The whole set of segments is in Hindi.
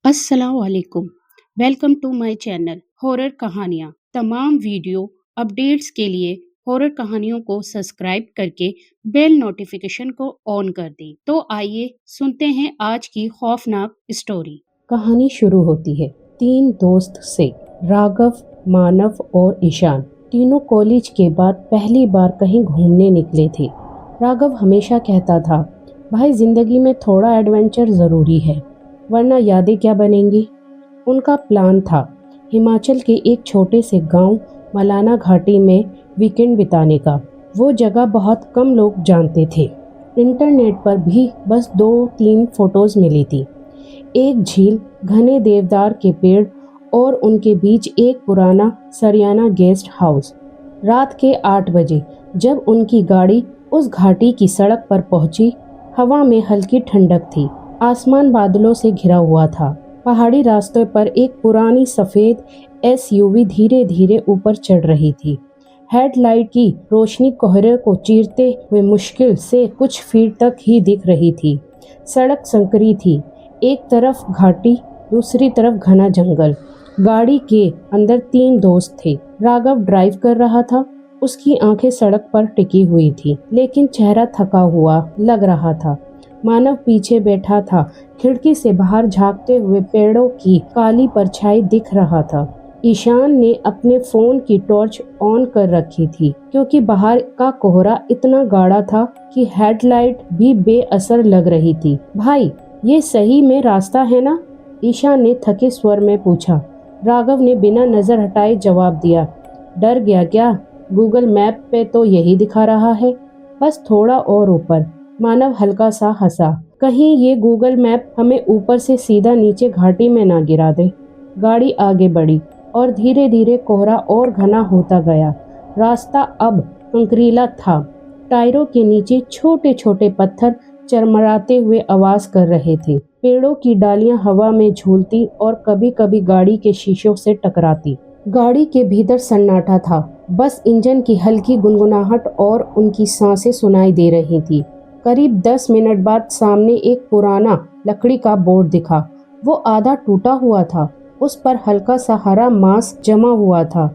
अस्सलामुअलैकुम। Welcome to my channel horror कहानियाँ। तमाम वीडियो अपडेट्स के लिए हॉरर कहानियों को सब्सक्राइब करके बेल नोटिफिकेशन को ऑन कर दें। तो आइए सुनते हैं आज की खौफनाक स्टोरी। कहानी शुरू होती है 3 दोस्त से। राघव, मानव और ईशान तीनों कॉलेज के बाद पहली बार कहीं घूमने निकले थे। राघव हमेशा कहता था, भाई जिंदगी में थोड़ा एडवेंचर ज़रूरी है, वरना यादें क्या बनेंगी। उनका प्लान था हिमाचल के एक छोटे से गांव मलाना घाटी में वीकेंड बिताने का। वो जगह बहुत कम लोग जानते थे। इंटरनेट पर भी बस 2-3 फोटोज़ मिली थी। एक झील, घने देवदार के पेड़ और उनके बीच एक पुराना सरियाना गेस्ट हाउस। रात के 8 बजे जब उनकी गाड़ी उस घाटी की सड़क पर पहुंची, हवा में हल्की ठंडक थी। आसमान बादलों से घिरा हुआ था। पहाड़ी रास्ते पर एक पुरानी सफ़ेद एसयूवी धीरे धीरे ऊपर चढ़ रही थी। हेडलाइट की रोशनी कोहरे को चीरते हुए मुश्किल से कुछ फीट तक ही दिख रही थी। सड़क संकरी थी, एक तरफ घाटी, दूसरी तरफ घना जंगल। गाड़ी के अंदर 3 दोस्त थे। राघव ड्राइव कर रहा था। उसकी आंखें सड़क पर टिकी हुई थी, लेकिन चेहरा थका हुआ लग रहा था। मानव पीछे बैठा था। खिड़की से बाहर झांकते हुए पेड़ों की काली परछाई दिख रहा था। ईशान ने अपने फोन की टॉर्च ऑन कर रखी थी, क्योंकि बाहर का कोहरा इतना गाढ़ा था कि हेडलाइट भी बेअसर लग रही थी। भाई, ये सही में रास्ता है ना? ईशान ने थके स्वर में पूछा। राघव ने बिना नजर हटाए जवाब दिया। डर गया क्या? गूगल मैप पे तो यही दिखा रहा है, बस थोड़ा और ऊपर। मानव हल्का सा हंसा। कहीं ये गूगल मैप हमें ऊपर से सीधा नीचे घाटी में ना गिरा दे। गाड़ी आगे बढ़ी और धीरे धीरे कोहरा और घना होता गया। रास्ता अब कंकरीला था। टायरों के नीचे छोटे छोटे पत्थर चरमराते हुए आवाज कर रहे थे। पेड़ों की डालियां हवा में झूलती और कभी कभी गाड़ी के शीशों से टकराती। गाड़ी के भीतर सन्नाटा था। बस इंजन की हल्की गुनगुनाहट और उनकी सांसें सुनाई दे रही थी। करीब 10 मिनट बाद सामने एक पुराना लकड़ी का बोर्ड दिखा। वो आधा टूटा हुआ था। उस पर हल्का सा हरा मांस जमा हुआ था।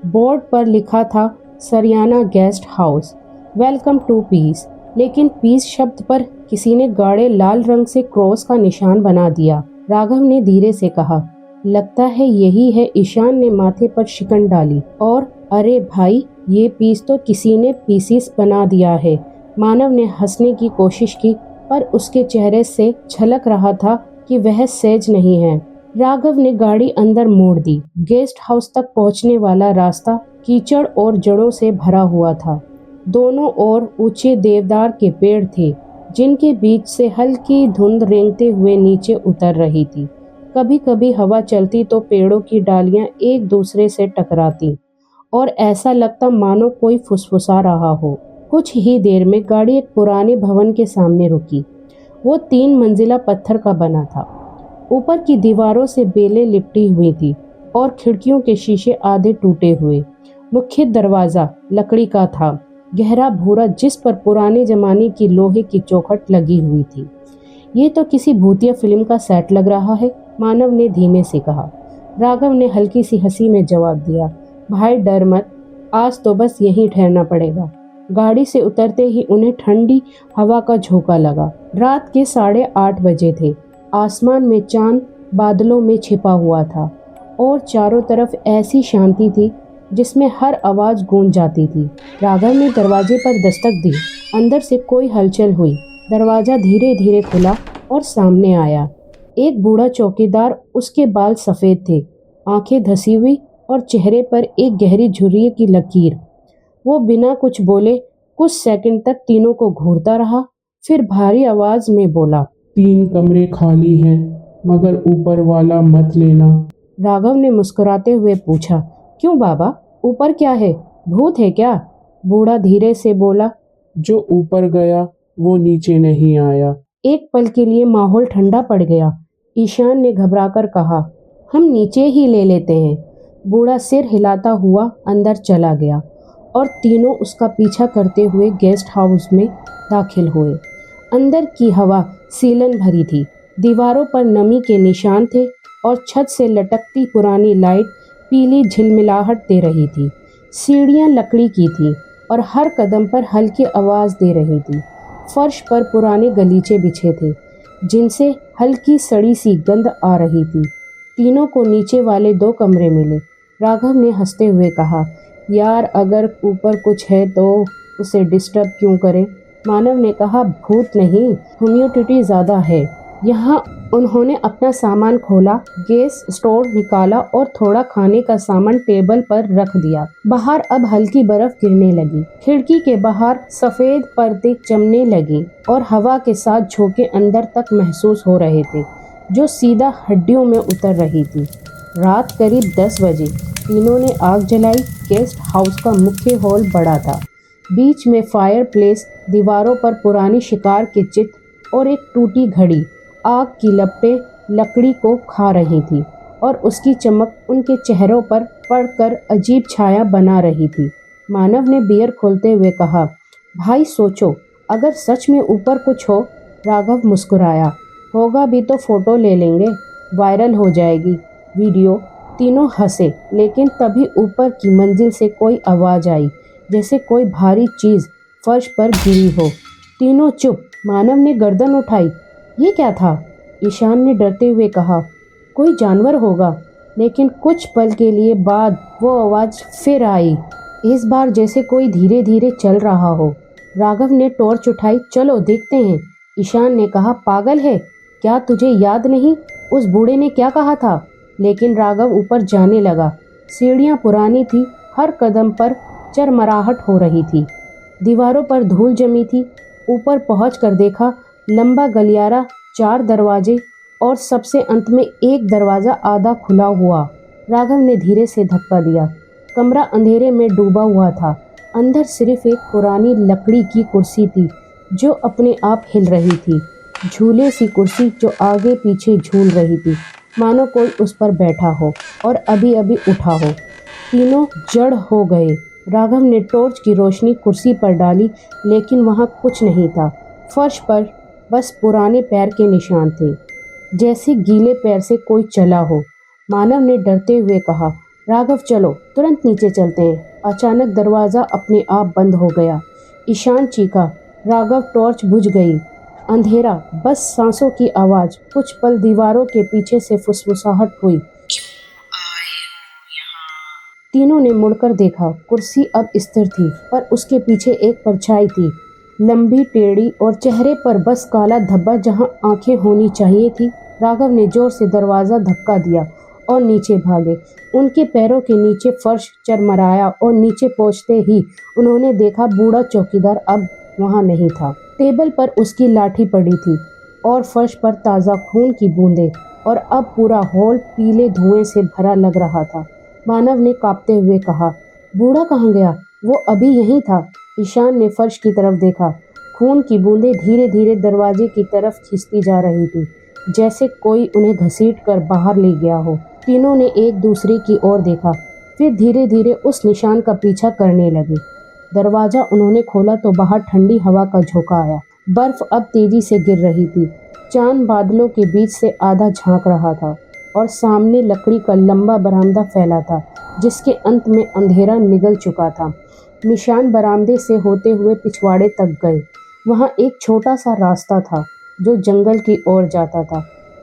बोर्ड पर लिखा था Sariyana guest house, welcome to peace. लेकिन पीस शब्द पर किसी ने गाढ़े लाल रंग से क्रॉस का निशान बना दिया। राघव ने धीरे से कहा, लगता है यही है। ईशान ने माथे पर शिकन डाली और अरे भाई, ये पीस तो किसी ने पीसीस बना दिया है। मानव ने हंसने की कोशिश की, पर उसके चेहरे से झलक रहा था कि वह सहज नहीं है। राघव ने गाड़ी अंदर मोड़ दी। गेस्ट हाउस तक पहुंचने वाला रास्ता कीचड़ और जड़ों से भरा हुआ था। दोनों ओर ऊंचे देवदार के पेड़ थे, जिनके बीच से हल्की धुंध रेंगते हुए नीचे उतर रही थी। कभी कभी हवा चलती तो पेड़ों की डालियां एक दूसरे से टकराती और ऐसा लगता मानो कोई फुसफुसा रहा हो। कुछ ही देर में गाड़ी एक पुराने भवन के सामने रुकी। वो 3 मंजिला पत्थर का बना था। ऊपर की दीवारों से बेलें लिपटी हुई थी और खिड़कियों के शीशे आधे टूटे हुए। मुख्य दरवाजा लकड़ी का था, गहरा भूरा, जिस पर पुराने जमाने की लोहे की चौखट लगी हुई थी। ये तो किसी भूतिया फिल्म का सेट लग रहा है, मानव ने धीमे से कहा। राघव ने हल्की सी हंसी में जवाब दिया, भाई डर मत, आज तो बस यहीं ठहरना पड़ेगा। गाड़ी से उतरते ही उन्हें ठंडी हवा का झोंका लगा। रात के 8:30 बजे थे। आसमान में चांद बादलों में छिपा हुआ था और चारों तरफ ऐसी शांति थी जिसमें हर आवाज गूंज जाती थी। राघव ने दरवाजे पर दस्तक दी। अंदर से कोई हलचल हुई। दरवाजा धीरे धीरे खुला और सामने आया एक बूढ़ा चौकीदार। उसके बाल सफेद थे, आंखें धसी हुई और चेहरे पर एक गहरी झुर्री की लकीर। वो बिना कुछ बोले कुछ सेकंड तक तीनों को घूरता रहा, फिर भारी आवाज में बोला, 3 कमरे खाली हैं, मगर ऊपर वाला मत लेना। राघव ने मुस्कुराते हुए पूछा, क्यों बाबा, ऊपर क्या है? भूत है क्या? बूढ़ा धीरे से बोला, जो ऊपर गया वो नीचे नहीं आया। एक पल के लिए माहौल ठंडा पड़ गया। ईशान ने घबराकर कहा, हम नीचे ही ले लेते हैं। बूढ़ा सिर हिलाता हुआ अंदर चला गया और तीनों उसका पीछा करते हुए गेस्ट हाउस में दाखिल हुए। अंदर की हवा सीलन भरी थी। दीवारों पर नमी के निशान थे और छत से लटकती पुरानी लाइट पीली झिलमिलाहट दे रही थी। सीढ़ियाँ लकड़ी की थीं और हर कदम पर हल्की आवाज़ दे रही थी। फर्श पर पुराने गलीचे बिछे थे जिनसे हल्की सड़ी सी गंध आ रही थी। तीनों को नीचे वाले 2 कमरे मिले। राघव ने हंसते हुए कहा, यार अगर ऊपर कुछ है तो उसे डिस्टर्ब क्यों करें। मानव ने कहा, भूत नहीं, ह्यूमिडिटी ज़्यादा है यहाँ। उन्होंने अपना सामान खोला, गैस स्टोव निकाला और थोड़ा खाने का सामान टेबल पर रख दिया। बाहर अब हल्की बर्फ गिरने लगी। खिड़की के बाहर सफेद पर्दे जमने लगे और हवा के साथ झोंके अंदर तक महसूस हो रहे थे जो सीधा हड्डियों में उतर रही थी। रात करीब 10 बजे तीनों ने आग जलाई। गेस्ट हाउस का मुख्य हॉल बड़ा था। बीच में फायर प्लेस, दीवारों पर पुरानी शिकार के चित्र और एक टूटी घड़ी। आग की लपटें लकड़ी को खा रही थी और उसकी चमक उनके चेहरों पर पड़कर अजीब छाया बना रही थी। मानव ने बियर खोलते हुए कहा, भाई सोचो, अगर सच में ऊपर कुछ हो। राघव मुस्कुराया, होगा भी तो फोटो ले लेंगे, वायरल हो जाएगी वीडियो। तीनों हंसे, लेकिन तभी ऊपर की मंजिल से कोई आवाज़ आई, जैसे कोई भारी चीज़ फर्श पर गिरी हो। तीनों चुप। मानव ने गर्दन उठाई, ये क्या था? ईशान ने डरते हुए कहा, कोई जानवर होगा। लेकिन कुछ पल के लिए बाद वो आवाज़ फिर आई, इस बार जैसे कोई धीरे धीरे चल रहा हो। राघव ने टॉर्च उठाई, चलो देखते हैं। ईशान ने कहा, पागल है क्या, तुझे याद नहीं उस बूढ़े ने क्या कहा था? लेकिन राघव ऊपर जाने लगा। सीढ़ियाँ पुरानी थी, हर कदम पर चरमराहट हो रही थी। दीवारों पर धूल जमी थी। ऊपर पहुंचकर देखा, लंबा गलियारा, 4 दरवाजे और सबसे अंत में एक दरवाज़ा आधा खुला हुआ। राघव ने धीरे से धक्का दिया। कमरा अंधेरे में डूबा हुआ था। अंदर सिर्फ एक पुरानी लकड़ी की कुर्सी थी जो अपने आप हिल रही थी। झूले सी कुर्सी जो आगे पीछे झूल रही थी, मानो कोई उस पर बैठा हो और अभी अभी उठा हो। तीनों जड़ हो गए। राघव ने टॉर्च की रोशनी कुर्सी पर डाली, लेकिन वहाँ कुछ नहीं था। फर्श पर बस पुराने पैर के निशान थे, जैसे गीले पैर से कोई चला हो। मानव ने डरते हुए कहा, राघव चलो, तुरंत नीचे चलते हैं। अचानक दरवाज़ा अपने आप बंद हो गया। ईशान चीखा। राघव, टॉर्च बुझ गई। अंधेरा, बस सांसों की आवाज़। कुछ पल दीवारों के पीछे से फुसफुसाहट हुई। तीनों ने मुड़कर देखा। कुर्सी अब स्थिर थी, पर उसके पीछे एक परछाई थी, लंबी टेढ़ी और चेहरे पर बस काला धब्बा जहां आंखें होनी चाहिए थी। राघव ने जोर से दरवाज़ा धक्का दिया और नीचे भागे। उनके पैरों के नीचे फर्श चरमराया और नीचे पहुंचते ही उन्होंने देखा, बूढ़ा चौकीदार अब वहां नहीं था। टेबल पर उसकी लाठी पड़ी थी और फर्श पर ताज़ा खून की बूंदें, और अब पूरा हॉल पीले धुएं से भरा लग रहा था। मानव ने कांपते हुए कहा, बूढ़ा कहाँ गया? वो अभी यहीं था। ईशान ने फर्श की तरफ देखा। खून की बूंदें धीरे धीरे दरवाजे की तरफ खींचती जा रही थी, जैसे कोई उन्हें घसीट कर बाहर ले गया हो। तीनों ने एक दूसरे की ओर देखा, फिर धीरे धीरे उस निशान का पीछा करने लगे। दरवाज़ा उन्होंने खोला तो बाहर ठंडी हवा का झोंका आया। बर्फ अब तेजी से गिर रही थी। चांद बादलों के बीच से आधा झांक रहा था और सामने लकड़ी का लंबा बरामदा फैला था, जिसके अंत में अंधेरा निगल चुका था। निशान बरामदे से होते हुए पिछवाड़े तक गए। वहाँ एक छोटा सा रास्ता था जो जंगल की ओर जाता था।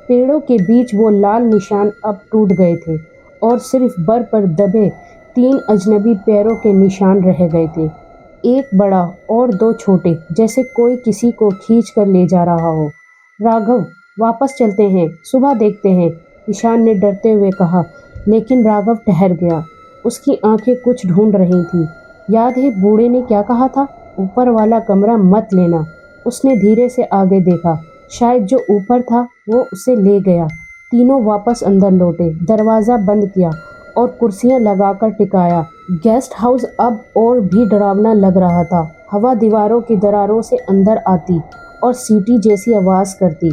पेड़ों के बीच वो लाल निशान अब टूट गए थे और सिर्फ बर्फ पर दबे 3 अजनबी पैरों के निशान रह गए थे, एक बड़ा और 2 छोटे, जैसे कोई किसी को खींच कर ले जा रहा हो। राघव, वापस चलते हैं, सुबह देखते हैं, ईशान ने डरते हुए कहा। लेकिन राघव ठहर गया। उसकी आंखें कुछ ढूंढ रही थीं। याद है बूढ़े ने क्या कहा था? ऊपर वाला कमरा मत लेना। उसने धीरे से आगे देखा। शायद जो ऊपर था वो उसे ले गया। तीनों वापस अंदर लौटे, दरवाज़ा बंद किया और कुर्सियां लगाकर टिकाया। गेस्ट हाउस अब और भी डरावना लग रहा था। हवा दीवारों की दरारों से अंदर आती और सीटी जैसी आवाज़ करती।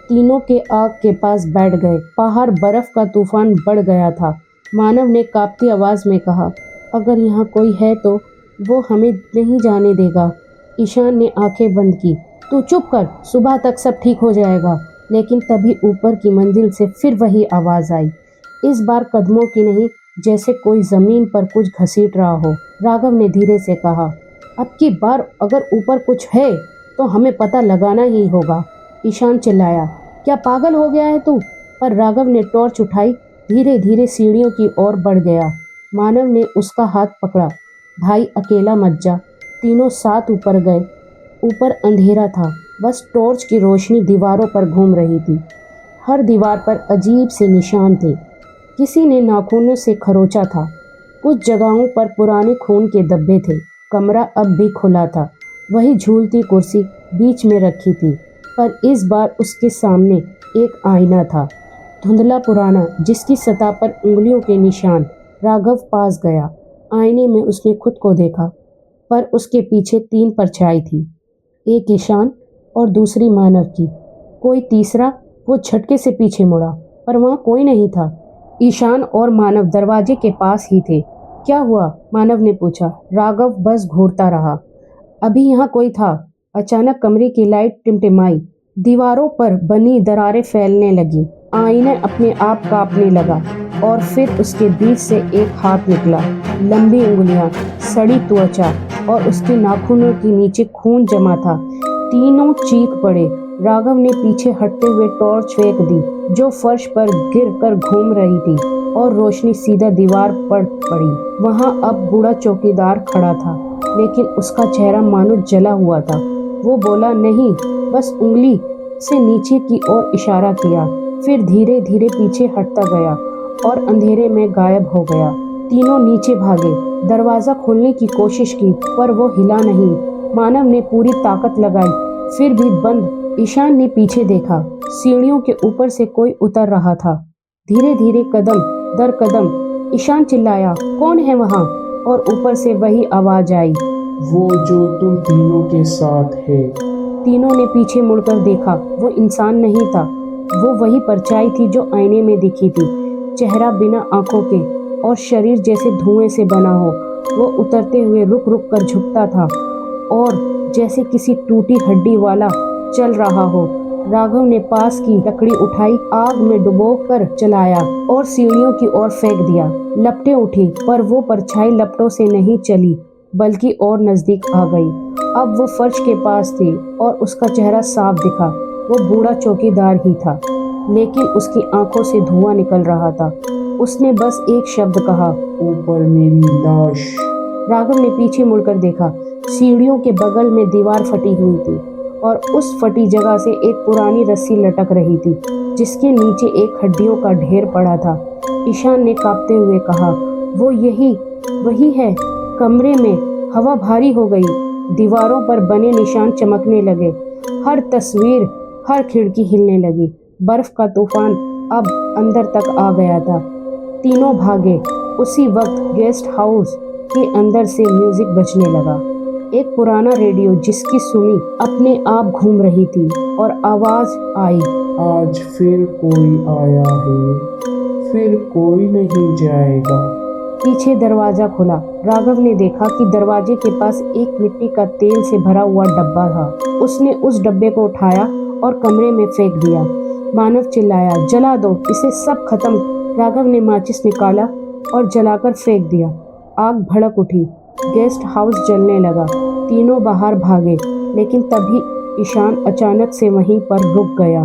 तीनों के आग के पास बैठ गए। बाहर बर्फ का तूफान बढ़ गया था। मानव ने कांपती आवाज़ में कहा, अगर यहाँ कोई है तो वो हमें नहीं जाने देगा। ईशान ने आंखें बंद की। तू चुप कर, सुबह तक सब ठीक हो जाएगा। लेकिन तभी ऊपर की मंजिल से फिर वही आवाज़ आई। इस बार कदमों की नहीं, जैसे कोई ज़मीन पर कुछ घसीट रहा हो। राघव ने धीरे से कहा, अब की बार अगर ऊपर कुछ है तो हमें पता लगाना ही होगा। ईशान चिल्लाया, क्या पागल हो गया है तू? पर राघव ने टॉर्च उठाई, धीरे धीरे सीढ़ियों की ओर बढ़ गया। मानव ने उसका हाथ पकड़ा, भाई अकेला मत जा। तीनों साथ ऊपर गए। ऊपर अंधेरा था, बस टॉर्च की रोशनी दीवारों पर घूम रही थी। हर दीवार पर अजीब से निशान थे। किसी ने नाखूनों से खरोचा था। कुछ जगहों पर पुराने खून के धब्बे थे। कमरा अब भी खुला था। वही झूलती कुर्सी बीच में रखी थी, पर इस बार उसके सामने एक आईना था, धुंधला पुराना, जिसकी सतह पर उंगलियों के निशान। राघव पास गया। आईने में उसने खुद को देखा, पर उसके पीछे 3 परछाई थी, एक ईशान और दूसरी मानव की। कोई तीसरा? वो झटके से पीछे मुड़ा, पर वहाँ कोई नहीं था। ईशान और मानव दरवाजे के पास ही थे। क्या हुआ? मानव ने पूछा। राघव बस घूरता रहा। अभी यहाँ कोई था। अचानक कमरे की लाइट टिमटिमाई, दीवारों पर बनी दरारें फैलने लगी, आईना अपने आप कांपने लगा और फिर उसके बीच से एक हाथ निकला। लंबी उंगलियां, सड़ी त्वचा और उसके नाखूनों के नीचे खून जमा था। तीनों चीख पड़े। राघव ने पीछे हटते हुए टॉर्च फेंक दी, जो फर्श पर गिर कर घूम रही थी, और रोशनी सीधा दीवार पर पड़ी। वहां अब बूढ़ा चौकीदार खड़ा था, लेकिन उसका चेहरा मानो जला हुआ था। वो बोला नहीं, बस उंगली से नीचे की ओर इशारा किया, फिर धीरे धीरे पीछे हटता गया और अंधेरे में गायब हो गया। तीनों नीचे भागे, दरवाजा खोलने की कोशिश की, पर वो हिला नहीं। मानव ने पूरी ताकत लगाई, फिर भी बंद। ईशान ने पीछे देखा। सीढ़ियों के ऊपर से कोई उतर रहा था, धीरे धीरे, कदम दर कदम। ईशान चिल्लाया, कौन है वहाँ? और ऊपर से वही आवाज आई, वो जो तुम तीनों के साथ है। तीनों ने पीछे मुड़कर देखा। वो इंसान नहीं था, वो वही परछाई थी जो आईने में दिखी थी। चेहरा बिना आंखों के और शरीर जैसे धुएं से बना हो। वो उतरते हुए रुक रुक कर झुकता था, और जैसे किसी टूटी हड्डी वाला चल रहा हो। राघव ने पास की लकड़ी उठाई, आग में डुबो कर जलाया और सीढ़ियों की ओर फेंक दिया। लपटें उठी, पर वो परछाई लपटों से नहीं चली, बल्कि और नजदीक आ गई। अब वो फर्श के पास थी और उसका चेहरा साफ दिखा। वो बूढ़ा चौकीदार ही था, लेकिन उसकी आंखों से धुआं निकल रहा था। उसने बस एक शब्द कहा, ऊपर मेरी लाश। राघव ने पीछे मुड़कर देखा। सीढ़ियों के बगल में दीवार फटी हुई थी, और उस फटी जगह से एक पुरानी रस्सी लटक रही थी, जिसके नीचे एक हड्डियों का ढेर पड़ा था। ईशान ने कांपते हुए कहा, वो वही है। कमरे में हवा भारी हो गई, दीवारों पर बने निशान चमकने लगे, हर तस्वीर, हर खिड़की हिलने लगी। बर्फ का तूफान अब अंदर तक आ गया था। तीनों भागे। उसी वक्त गेस्ट हाउस के अंदर से म्यूजिक बजने लगा, एक पुराना रेडियो जिसकी सुई अपने आप घूम रही थी, और आवाज आई, आज फिर कोई आया है, फिर कोई नहीं जाएगा। पीछे दरवाजा खुला। राघव ने देखा कि दरवाजे के पास एक मिट्टी का तेल से भरा हुआ डब्बा था। उसने उस डब्बे को उठाया और कमरे में फेंक दिया। मानव चिल्लाया, जला दो, इसे सब खत्म। राघव ने माचिस निकाला और जलाकर फेंक दिया। आग भड़क उठी, गेस्ट हाउस जलने लगा। तीनों बाहर भागे, लेकिन तभी ईशान अचानक से वहीं पर रुक गया।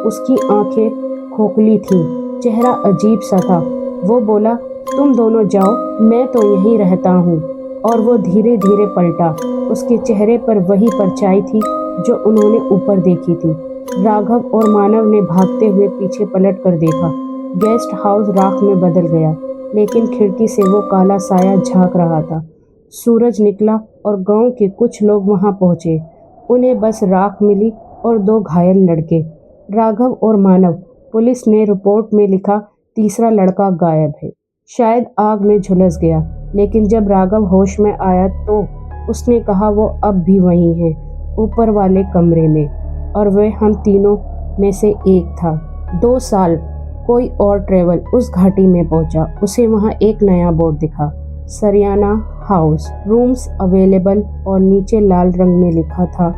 उसकी आंखें खोखली थीं, चेहरा अजीब सा था। वो बोला, तुम दोनों जाओ, मैं तो यहीं रहता हूँ। और वो धीरे धीरे पलटा। उसके चेहरे पर वही परछाई थी जो उन्होंने ऊपर देखी थी। राघव और मानव ने भागते हुए पीछे पलट कर देखा। गेस्ट हाउस राख में बदल गया, लेकिन खिड़की से वो काला साया झांक रहा था। सूरज निकला और गांव के कुछ लोग वहां पहुंचे। उन्हें बस राख मिली और 2 घायल लड़के, राघव और मानव। पुलिस ने रिपोर्ट में लिखा, तीसरा लड़का गायब है, शायद आग में झुलस गया। लेकिन जब राघव होश में आया तो उसने कहा वो अब भी वहीं है, ऊपर वाले कमरे में, और वह हम तीनों में से एक था। 2 साल कोई और ट्रेवल उस घाटी में पहुंचा। उसे वहां एक नया बोर्ड दिखा, सरियाना हाउस, रूम्स अवेलेबल, और नीचे लाल रंग में लिखा था,